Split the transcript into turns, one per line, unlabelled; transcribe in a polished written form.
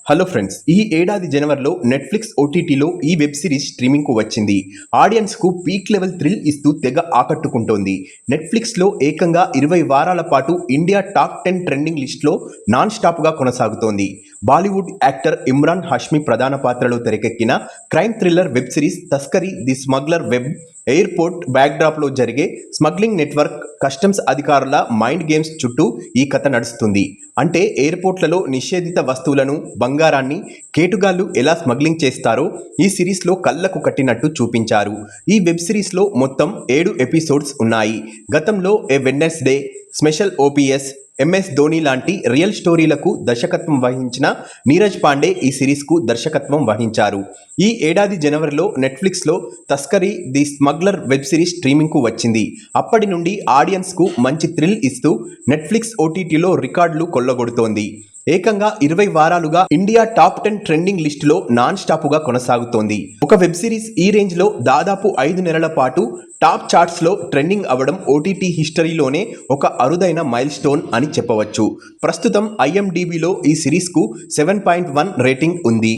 Hello friends, ఈ ఏడాది జనవరిలో నెట్ఫ్లిక్స్ ఓటీటీలో ఈ వెబ్ సిరీస్ స్ట్రీమింగ్కు వచ్చింది. ఆడియన్స్కు పీక్ లెవెల్ థ్రిల్ ఇస్తూ తెగ ఆకట్టుకుంటోంది. నెట్ఫ్లిక్స్లో ఏకంగా 20 వారాల పాటు ఇండియా టాప్ 10 ట్రెండింగ్ లిస్ట్లో నాన్ స్టాప్గా కొనసాగుతోంది. బాలీవుడ్ యాక్టర్ ఇమ్రాన్ హాష్మీ ప్రధాన పాత్రలో తెరకెక్కిన crime thriller web series Taskaree the smuggler web airport బ్యాక్డ్రాప్లో జరిగే స్మగ్లింగ్ నెట్వర్క్, కస్టమ్స్ అధికారుల మైండ్ గేమ్స్ చుట్టూ ఈ కథ నడుస్తుంది. అంటే ఎయిర్పోర్ట్లలో నిషేధిత వస్తువులను, బంగారాన్ని కేటుగాళ్లు ఎలా స్మగ్లింగ్ చేస్తారో ఈ సిరీస్లో కళ్లకు కట్టినట్టు చూపించారు. ఈ వెబ్ సిరీస్లో మొత్తం 7 ఎపిసోడ్స్ ఉన్నాయి. గతంలో A Wednesday, special ops, MS Dhoni లాంటి రియల్ స్టోరీలకు దర్శకత్వం వహించిన నీరజ్ పాండే ఈ సిరీస్కు దర్శకత్వం వహించారు. ఈ ఏడాది జనవరిలో నెట్ఫ్లిక్స్లో తస్కరీ ది స్మగ్లర్ వెబ్ సిరీస్ స్ట్రీమింగ్కు వచ్చింది. అప్పటి నుండి ఆడియన్స్కు మంచి థ్రిల్ ఇస్తూ నెట్ఫ్లిక్స్ ఓటీటీలో రికార్డులు కొల్లగొడుతోంది. ఏకంగా 20 వారాలుగా ఇండియా టాప్ 10 ట్రెండింగ్ లిస్టులో నాన్ స్టాపుగా కొనసాగుతోంది. ఒక వెబ్ సిరీస్ ఈ రేంజ్లో దాదాపు 5 నెలల పాటు టాప్ చార్ట్స్లో ట్రెండింగ్ అవ్వడం ఓటీటీ హిస్టరీలోనే ఒక అరుదైన మైల్ స్టోన్ అని చెప్పవచ్చు. ప్రస్తుతం IMDbలో ఈ సిరీస్కు 7.1 రేటింగ్ ఉంది.